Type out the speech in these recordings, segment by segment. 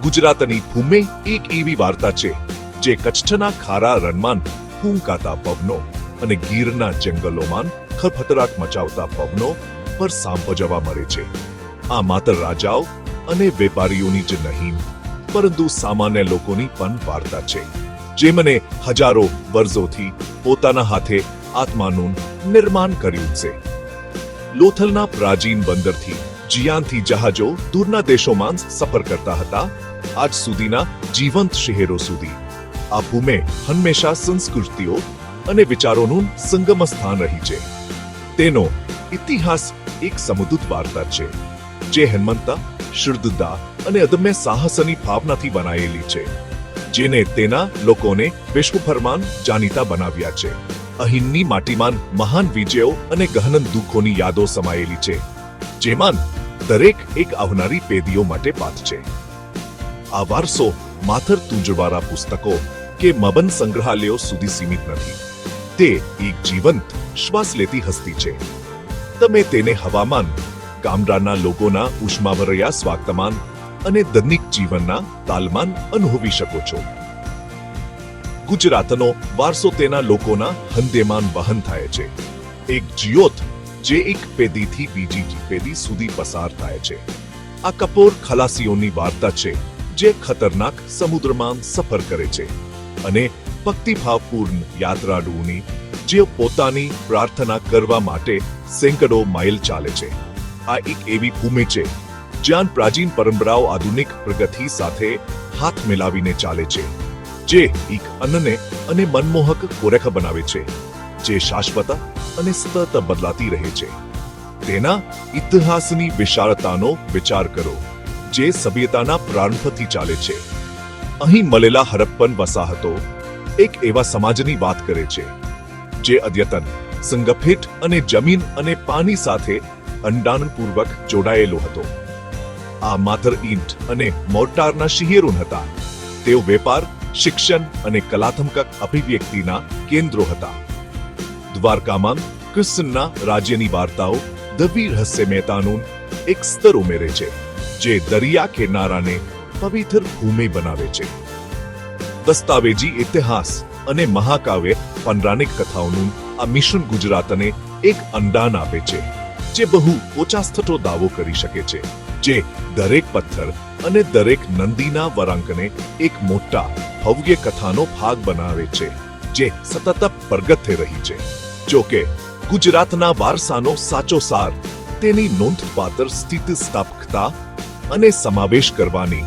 ગુજરાતની ભૂમિ એક એવી વાર્તા છે જે કચ્છના ખારા રણમાં ફૂંકાતા પવનો અને ગીરના જંગલોમાં ખળભળાટ મચાવતા પવનો પર સાંભળવા મળે છે. આ માત્ર રાજાઓ અને વેપારીઓની જ નહીં, પરંતુ સામાન્ય લોકોની પણ વાર્તા છે, જેમણે હજારો વર્ષોથી પોતાના હાથે આત્માનું નિર્માણ કર્યું છે. લોથલના પ્રાચીન બંદરથી જિયાનથી જહાજો દૂરના દેશોમાં સફર કરતા હતા, આજ સુધીના જીવંત શહેરો સુધી આ ભૂમિ હંમેશા સંસ્કૃતિઓ અને વિચારોનું સંગમ સ્થાન રહી છે. તેનો ઇતિહાસ એક સમૃદ્ધ વાર્તા છે, જે હેમંતા, શુદ્ધતા અને અદમ્ય સાહસની ભાવનાથી બનાયેલી છે, જેને તેના લોકોને વિશ્વભરમાં જાણીતા બનાવ્યા છે. અહીંની માટીમાં મહાન વિજયો અને ગહન દુઃખોની યાદો સમાયેલી છે, જેમાં દરેક એક આવનારી પેઢીઓ માટે પાઠ છે. આ વારસો માત્ર તુંજવાળા પુસ્તકો કે મબન સંગ્રહાલયો સુધી સીમિત નથી. તે એક જીવંત શ્વાસ લેતી હસ્તી છે. તમે તેને હવામાન, ગામડાના લોકોના ઉષ્માભર્યા સ્વાગતમાન અને દૈનિક જીવનના તાલમાન અનુભવી શકો છો. ગુજરાતનો વારસો તેના લોકોના હૃદયમાં વહન થાય છે. એક જ્યોત જે એક પેઢીથી બીજી પેઢી સુધી પસાર થાય છે. આ કપોર ખલાસીઓની વાર્તા છે, જે ખતરનાક સમુદ્રમાં સફર કરે છે અને ભક્તિભાવપૂર્ણ યાત્રાળુઓની જે પોતાની પ્રાર્થના કરવા માટે સેંકડો માઇલ ચાલે છે. આ એક એવી ભૂમિ છે જ્યાં પ્રાચીન પરંપરાઓ આધુનિક પ્રગતિ સાથે હાથ મિલાવીને ચાલે છે, જે એક અનન્ય અને મનમોહક કોરેખ બનાવે છે, જે શાશ્વત અને સતત બદલાતી રહે છે. તેના ઇતિહાસની વિશાળતાનો વિચાર કરો, જે સભ્યતાના પ્રારંભથી ચાલે છે. અહીં મળેલા હડપ્પન વસાહતો એક એવા સમાજની વાત કરે છે, જે અદ્યતન, સંગઠિત અને જમીન અને પાણી સાથે ઊંડાણપૂર્વક જોડાયેલો હતો. આ માત્ર ઈંટ અને મોર્ટારના શહેરો હતા. તેઓ વેપાર, શિક્ષણ અને કલાત્મક અભિવ્યક્તિના કેન્દ્રો હતા. દ્વારકામાં કૃષ્ણના રાજ્યની વાર્તાઓ દવી રહસ્ય મહેતાનું એક સ્તર ઉમેરે છે, જે દરિયા કિનારાને પવિત્ર ભૂમિ બનાવે છે. દસ્તાવેજી ઇતિહાસ અને મહાકાવ્ય પૌરાણિક કથાઓનું આ મિશ્રણ ગુજરાતને એક અંદાજ આપે છે, જે બહુ ઓછા સ્થળો દાવો કરી શકે છે, જે દરેક પથ્થર અને દરેક નંદીના વળાંકને એક મોટા ભવ્ય કથાનો ભાગ બનાવે છે, જે સતત પ્રગટ થઈ રહી છે. જો કે ગુજરાતના વારસાનો સાચો સાર તેની નોંધપાત્ર સ્થિતિસ્થાપકતા અને સમાવેશ કરવાની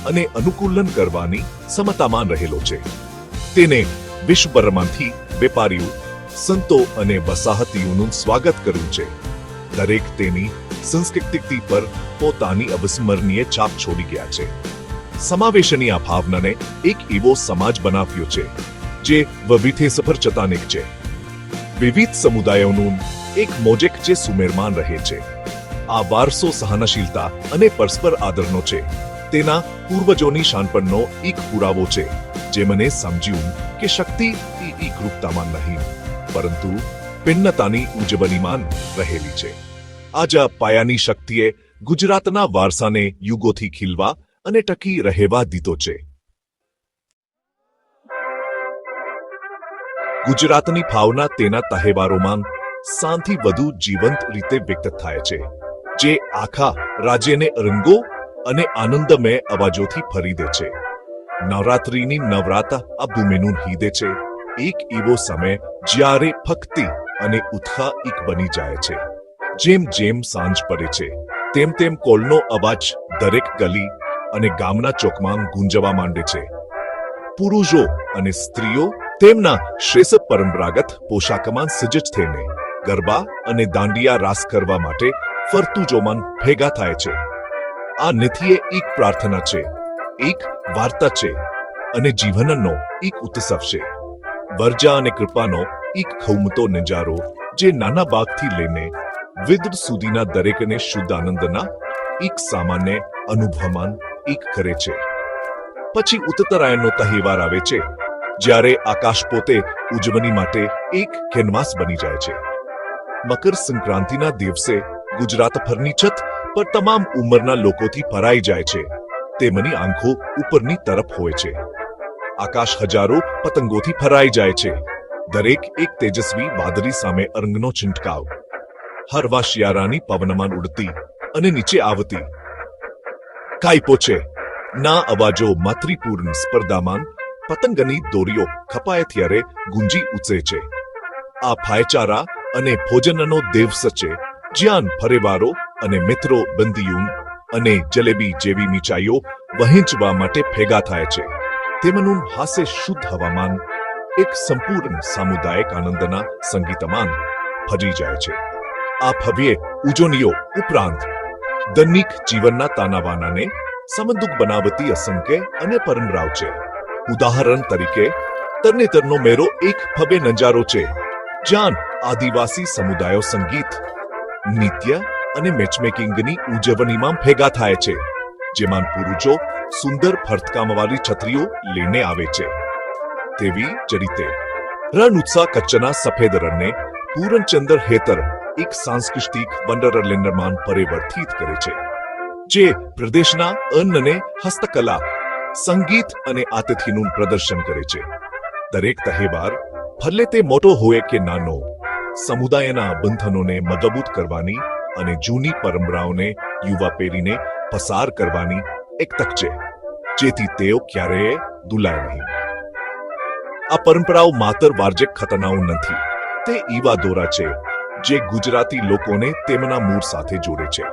અને અનુકૂલન કરવાની ક્ષમતામાં રહેલો છે. તેને વિશ્વભરમાંથી વેપારીઓ, સંતો અને વસાહતીઓનું સ્વાગત કર્યું છે. દરેક તેની સંસ્કૃતિ પર પોતાની અવિસ્મરણીય છાપ છોડી ગયા છે. સમાવેશની આ ભાવનાને એક એવો સમાજ બનાવ્યો છે, જે વૈવિધ્યસભર ચેતનિક છે. વિવિધ સમુદાયોનું એક મોજેક જે સુમેળમાં રહે છે. આ વારસો સહનશીલતા અને પરસ્પર આદરનો છે. તેના પૂર્વજોની શાનપણનો એક પુરાવો છે, જે મને સમજ્યું કે શક્તિ એ એકરૂપતામાં નહીં, પરંતુ ભિન્નતાની ઉજવણીમાં રહેલી છે. આજ પાયાની શક્તિએ ગુજરાતના વારસાને યુગોથી ખીલવા અને ટકી રહેવા દીધો છે. ગુજરાતની ભાવના તેના તહેવારોમાં સાંથી વધુ જીવંત રીતે વ્યક્ત થાય છે, જે આખા રાજ્યને રંગો અને આનંદમય અવાજોથી ભરી દે છે. નવરાત્રિની નવરાત્ર આ ભૂમિનું હૃદય છે, એક એવો સમય જ્યારે ભક્તિ અને ઉત્સાહ એક બની જાય છે. જેમ જેમ સાંજ પડે છે, તેમ તેમ કોલનો અવાજ દરેક ગલી અને ગામના ચોકમાં ગુંજવા માંડે છે. પુરુષો અને સ્ત્રીઓ તેમના શ્રેષ્ઠ પરંપરાગત પોશાકમાં સજ્જ થઈને ગરબા અને દાંડિયા રાસ કરવા માટે ફરતુજોમાં ભેગા થાય છે. આ નૃત્ય એક પ્રાર્થના છે, એક વાર્તા છે અને જીવનનો એક ઉત્સવ છે. વર્જા અને કૃપાનો એક ખૌમતો નજારો, જે નાના બાળકથી લઈને વૃદ્ધ સુધીના દરેકને શુદ્ધ આનંદના એક સામાન્ય અનુભવમાં એક કરે છે. પછી ઉત્તરાયણનો તહેવાર આવે છે, જ્યારે આકાશ પોતે ઉજવણી માટે એક કેનવાસ બની જાય છે. મકર સંક્રાંતિના દિવસે ગુજરાતભરની છત પર તમામ ઉંમરના લોકોથી ભરાઈ જાય છે. તેમની આંખો ઉપરની તરફ હોય છે. આકાશ હજારો પતંગોથી ભરાઈ જાય છે. દરેક એક તેજસ્વી વાદળી સામે અરંગનો છંટકાવ. હરવા શિયાળાની પવનમાં ઉડતી અને નીચે આવતી કાઈપો છે. ના અવાજો માતૃપૂર્ણ સ્પર્ધામાન પતંગની દોરીઓ ખપાય ત્યારે ગુંજી ઉઠે છે. આ ભાઈચારા અને ભોજનનો દિવસ છે, જ્યાં પરિવારો અને મિત્રો બંદીયું અને જલેબી જેવી મીઠાઈઓ વહેંચવા માટે ભેગા થાય છે. તેમનું હાસ્ય શુદ્ધ હવામાન એક સંપૂર્ણ સામુદાયિક આનંદના સંગીતમાન ભજી જાય છે. આ ભવ્ય ઉજવણીઓ ઉપરાંત દૈનિક જીવનના તાનાવાનાને સમૃદ્ધ બનાવતી અસંખ્ય અને પરંપરાઓ છે. ઉદાહરણ તરીકે તરણેતરનો મેળો એક ભવ્ય નજારો છે, જ્યાં આદિવાસી સમુદાયો સંગીત, નૃત્ય અને મેચમેકિંગની ઉજવણીમાં ભેગા થાય છે, જેમાં પુરુષો સુંદર ભરતકામવાળી છત્રીઓ લઈને આવે છે. તેવી જ રીતે રણ ઉત્સાહ કચ્છના સફેદ રણને પૂરણચંદ્ર હેતર એક સાંસ્કૃતિક વંડરલેન્ડમાં પરિવર્તિત કરે છે, જે પ્રદેશના અન્નને હસ્તકલા, સંગીત અને આતિથ્યનું પ્રદર્શન કરે છે. દરેક તહેવાર, ભલે તે મોટો હોય કે નાનો, સમુદાયના બંધનોને મજબૂત કરવાની અને જૂની પરંપરાઓને યુવા પેઢીને પસાર કરવાની એક તક છે, જેથી તેઓ ક્યારેય ભૂલાય નહીં. આ પરંપરાઓ માત્ર વાર્ષિક ઘટનાઓ નથી, તે એવા દોરા છે જે ગુજરાતી લોકોને તેમના મૂળ સાથે જોડે છે.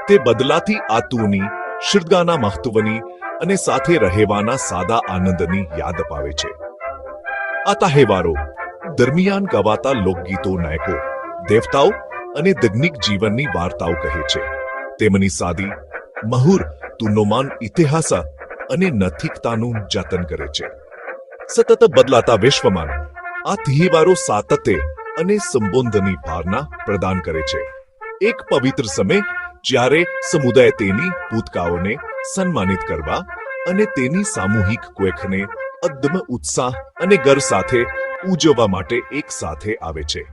તે બદલાતી આતુની, શિરગાના મહત્વની અને સાથે રહેવાના સાદા આનંદની યાદ અપાવે છે. આ તહેવારો દરમિયાન ગવાતા લોકગીતો નાયકો, દેવતાઓ અને દૈનિક જીવનની વાર્તાઓ કહે છે. તેમની સાદી, મહુર તુનોમાન ઇતિહાસ અને નૈતિકતાનું જતન કરે છે. સતત બદલાતા વિશ્વમાં આ તહેવારો સાતત્ય અને સંબંધની ભાવના પ્રદાન કરે છે. એક પવિત્ર સમય જ્યારે સમુદાય તેની ભૂતકાઓને સન્માનિત કરવા અને તેની સામૂહિક કોઈકને અદમ્ય ઉત્સાહ અને ગર્વ સાથે ઉજવવા માટે એક સાથે આવે છે.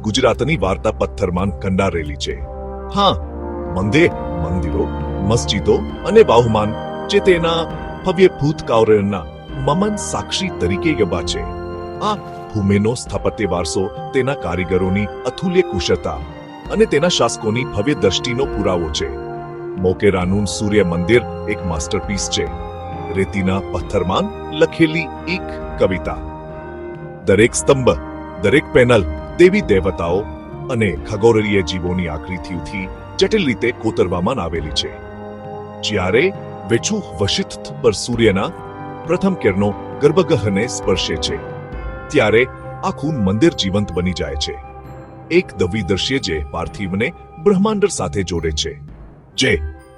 ગુજરાતની વાર્તા પથ્થરમાં કંડારેલી છે. હા, મંદિરો, મસ્જિદો અને બાહુમાન જે તેના ભવ્ય ભૂતકાળના મમન સાક્ષી તરીકે ગવા છે. આ ભૂમિનો સ્થાપત્ય વારસો તેના કારીગરોની અતુલ્ય કુશળતા અને તેના શાસકોની ભવ્ય દ્રષ્ટિનો પુરાવો છે. મોકેરાનું સૂર્ય મંદિર એક માસ્ટરપીસ છે, રેતીના પથ્થરમાં લખેલી એક કવિતા. દરેક સ્તંભ, દરેક પેનલ દેવી દેવતાઓ અને ખગોળીય જીવોની આકૃતિઓથી જટિલ રીતે કોતરવામાં આવેલી છે. જ્યારે વેચું વશિષ્ઠ પર સૂર્યના પ્રથમ કિરણો ગર્ભગૃહને સ્પર્શે છે, ત્યારે આખું મંદિર જીવંત બની જાય છે. એક દૈવી દ્રશ્ય જે પાર્થિવને બ્રહ્માંડ સાથે જોડે છે, જે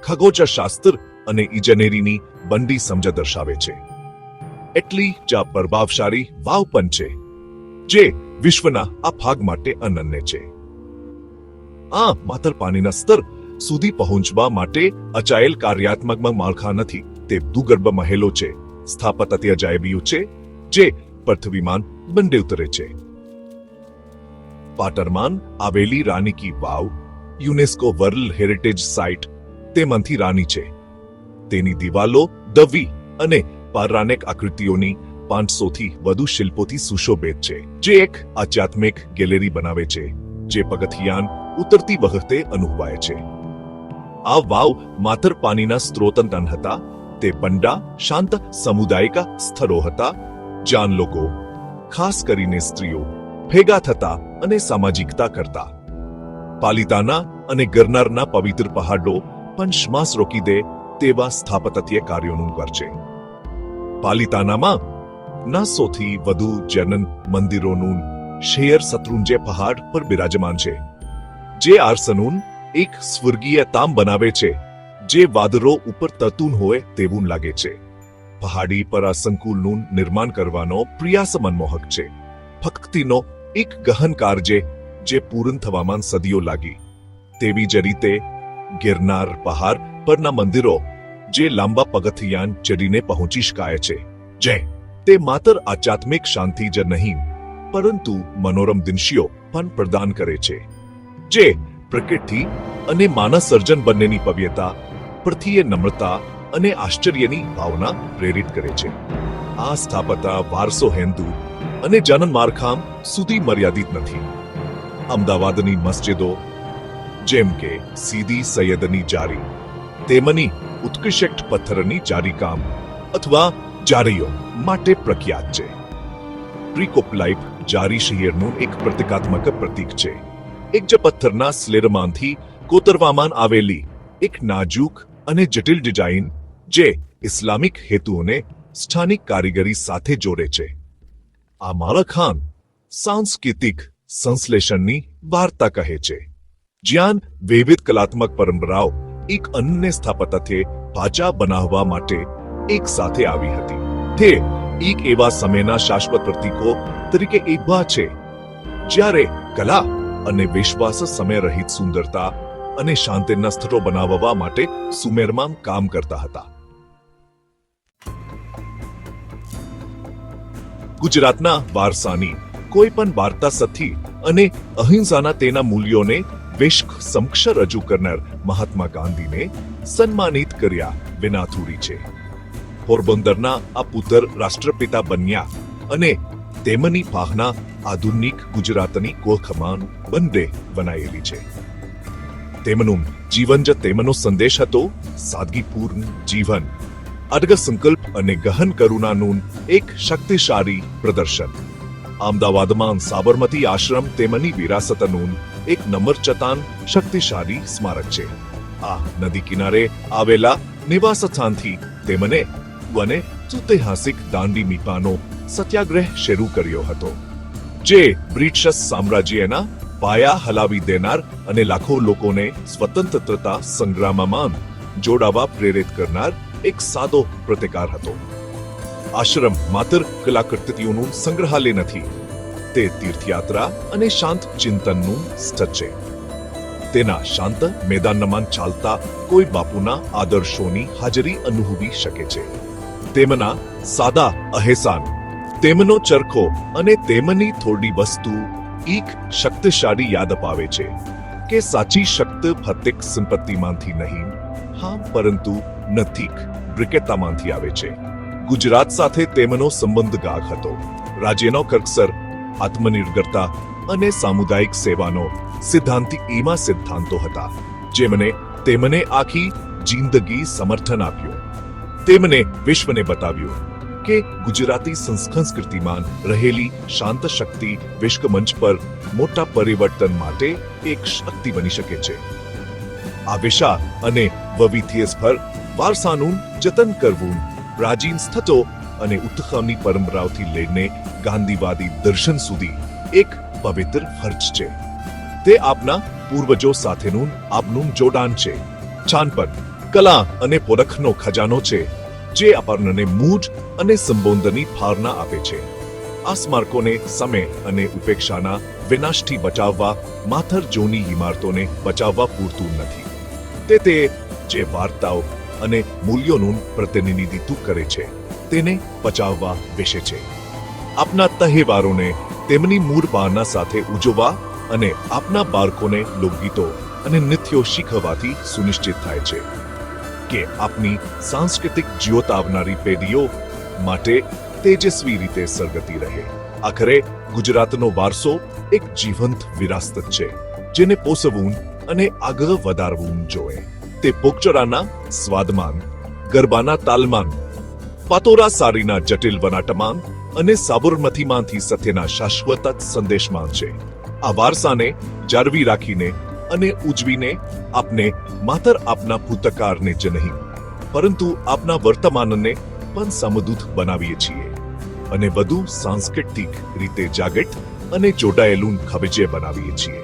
ખગોળશાસ્ત્ર અને ઇજનેરીની બંડી સમજ દર્શાવે છે. એટલી જ પ્રભાવશાળી વાવ પણ છે, જે વિશ્વના આ ભાગ માટે અનન્ય છે. આ માત્ર પાણીના સ્તર સુધી પહોંચવા માટે અચાયેલ કાર્યાત્મક માળખા નથી, તે ભૂગર્ભ મહેલો છે, સ્થાપત્ય અજાયબીઓ છે, જે પૃથ્વીમાન બંને ઉતરે છે. પાટણમાં આવેલી રાની ki Vav UNESCO world heritage site તેમાંથી રાની છે. તેની દિવાલો દવી અને પૌરાણિક આકૃતિઓની 500 થી વધુ શિલ્પોથી સુશોભિત છે, જે એક આધ્યાત્મિક ગેલેરી બનાવે છે, જે પગથિયાન ઉતરતી વખતે અનુભવાય છે. આ વાવ માત્ર પાણીના સ્ત્રોત ન હતા, તે બંડા શાંત સામુદાયિક સ્થળો હતા, જ્યાં લોકો, ખાસ કરીને સ્ત્રીઓ, ભેગા થતા અને સામાજિકતા કરતા. પાલિતાના અને ગિરનારના પવિત્ર પહાડો પણ શ્વાસ રોકી દે તેવા સ્થાપત્ય કાર્યોનું ઘર છે. પાલિતાનામાં 900 થી વધુ જૈન મંદિરોનું શહેર શત્રુંજય પહાડ પર બિરાજમાન છે, જે આરસનું એક સ્વર્ગીય તામ બનાવે છે, જે વાદળો ઉપર તરતું હોય તેવું લાગે છે. પહાડી પર આ સંકુલનું નિર્માણ કરવાનો પ્રયાસ મનમોહક છે. ભક્તિનો એક ગહન કાર્ય જે પૂર્ણ થવામાં સદીઓ લાગી. તેવી જ રીતે ગિરનાર પહાડ પરના મંદિરો જે લાંબા પગથિયાન ચડીને પહોંચી શકાય છે, જે તે માત્ર આધ્યાત્મિક શાંતિ જ નહીં પરંતુ મનોરમ દૃશ્યો પણ પ્રદાન કરે છે, જે પ્રકૃતિ અને માનવ સર્જન બંનેની ભવ્યતા, પ્રત્યે નમ્રતા અને આશ્ચર્યની ભાવના પ્રેરિત કરે છે. આ સ્થાપત્ય વારસો હિન્દુ અને જૈન માળખાં સુધી મર્યાદિત નથી. અમદાવાદની મસ્જિદો જેમ કે સીદી સૈયદની જારી, તેમની ઉત્કૃષ્ટ પથ્થરની જારીકામ અથવા જારીઓ માટે પ્રખ્યાત છે. ટ્રીકોપ્લાઇપ જારી શહેરનું એક પ્રતીકાત્મક પ્રતીક છે. એક જ પથ્થરના સ્લેબમાંથી કોતરવામાં આવેલી એક નાજુક અને જટિલ ડિઝાઇન જે ઇસ્લામિક હેતુઓને સ્થાનિક કારીગરી સાથે જોડે છે. આ માળખાં સાંસ્કૃતિક સંશ્લેષણની વાર્તા કહે છે, જ્યાં વિવિધ કલાત્મક પરંપરાઓ એક અન્ય સ્થાપત્યથી પાછા બનાવવા માટે એક સાથે આવી હતી. તે એક એવા સમયના શાશ્વત પ્રતીકો તરીકે ઊભા છે જ્યારે કલા અને વિશ્વાસ સમય રહિત સુંદરતા અને શાંતિના સ્થળો બનાવવા માટે સુમેળમાં કામ કરતા હતા. ગુજરાતના વારસાની કોઈ પણ વાર્તા સથી અને અહિંસાના તેના મૂલ્યોને વિશ્વ સમક્ષ રજૂ કરનાર મહાત્મા ગાંધીને સન્માનિત કર્યા વિના થોડી છે. પોરબંદરના આ પુત્ર રાષ્ટ્રપિતા બન્યા અને તેમની ભાવના આધુનિક ગુજરાતની કોખમાન બંને બનાયેલી છે. તેમનું જીવન જ તેમનો સંદેશ હતો, સાદગીપૂર્ણ જીવન, અડગ સંકલ્પ અને ગહન કરુણાનું એક શક્તિશાળી પ્રદર્શન. અમદાવાદમાં સાબરમતી આશ્રમ તેમની વિરાસતનું એક નમ્ર ચેતન શક્તિશાળી સ્મારક છે. આ નદી કિનારે આવેલા નિવાસ સ્થાનથી તેમને વને ઐતિહાસિક દાંડી મીપાનો સત્યાગ્રહ શરૂ કર્યો હતો, જે બ્રિટિશ સામ્રાજ્યના પાયા હલાવી દેનાર અને લાખો લોકોને સ્વતંત્રતા સંગ્રામમાં જોડાવા પ્રેરિત કરનાર એક સાદો પ્રતિકાર હતો. આશ્રમ માત્ર કલાકૃતિઓનું સંગ્રહાલય નથી, તે તીર્થયાત્રા અને શાંત ચિંતનનું સ્થળ છે. તેના શાંત મેદાનમાં ચાલતા કોઈ બાપુના આદર્શોની હાજરી અનુભવી શકે છે. તેમના સાદા અહેસાન, તેમનો ચરખો અને તેમની થોડી વસ્તુ એક શક્તિશાળી યાદ અપાવે છે કે સાચી શક્તિ ફક્ત સંપત્તિમાંથી નહીં, હા, પરંતુ નૈતિક બ્રિકેતામાંથી આવે છે. ગુજરાત સાથે તેમનો સંબંધ ગાઢ હતો. રાજ્યનો કર્કસર, આત્મનિર્ભરતા અને સામુદાયિક સેવાનો સિદ્ધાંતિ એમાં સિદ્ધાંતો હતા જેમને તેમને આખી જિંદગી સમર્થન આપ્યું. તેમને વિશ્વને બતાવ્યું કે ગુજરાતી સંસ્કૃતિમાં રહેલી શાંત શક્તિ વિશ્વ મંચ પર મોટા પરિવર્તન માટે એક શક્તિ બની શકે છે. આ વિશાળ અને વૈવિધ્યસભર વારસાનું જતન કરવું પ્રાચીન સ્થળો અને ઉત્તરાની પરંપરાઓથી લઈને ગાંધીવાદી દર્શન સુધી એક પવિત્ર ફરજ છે. તે આપના પૂર્વજો સાથેનું આપનું જોડાણ છે. છાનપણ, કલા અને પોરખનો ખજાનો છે જે આપણને મૂળ અને સંબોધનની ભાવના આપે છે. આ સ્મારકોને સમય અને ઉપેક્ષાના વિનાશથી બચાવવા માત્ર જૂની ઇમારતોને બચાવવા પૂરતું નથી. તે જે વાર્તાઓ અને મૂલ્યોનું પ્રતિનિધિત્વ કરે છે તેને બચાવવા વિશે છે. આપના તહેવારોને તેમની મૂળ ભાવના સાથે ઉજવવા અને આપના બાળકોને લોકગીતો અને નૃત્યો શીખવવાથી સુનિશ્ચિત થાય છે કે આપની સાંસ્કૃતિક જ્યોત આવનારી પેઢીઓ માટે તેજસ્વી રીતે સળગતી રહે. આખરે ગુજરાતનો વારસો એક જીવંત વિરાસત છે જેને પોષવું અને આગળ વધારવું જોઈએ. તે પોકચરાના સ્વાદમાન, ગરબાના તાલમાન, પાતોરા સારીના જટિલ વનાટમાન અને સાબરમતીમાંથી સત્યના શાશ્વત સંદેશમાન છે. આ વારસાને જાળવી રાખીને અને ઉજવીને આપને માત્ર આપના ભૂતકાળને જ નહીં પરંતુ આપના વર્તમાનને પણ સમૃદ્ધ બનાવીએ છીએ અને વધુ સાંસ્કૃતિક રીતે જાગૃત અને જોડાયેલું ખબજે બનાવીએ છીએ.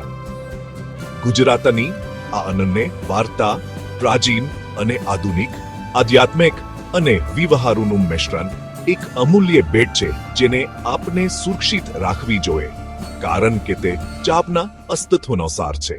ગુજરાતની આ અનન્ય વાર્તા પ્રાચીન અને આધુનિક, આધ્યાત્મિક અને વ્યવહારોનું મિશ્રણ એક અમૂલ્ય ભેટ છે જેને આપને સુરક્ષિત રાખવી જોઈએ, કારણ કે તે આપના અસ્તિત્વનો સાર છે.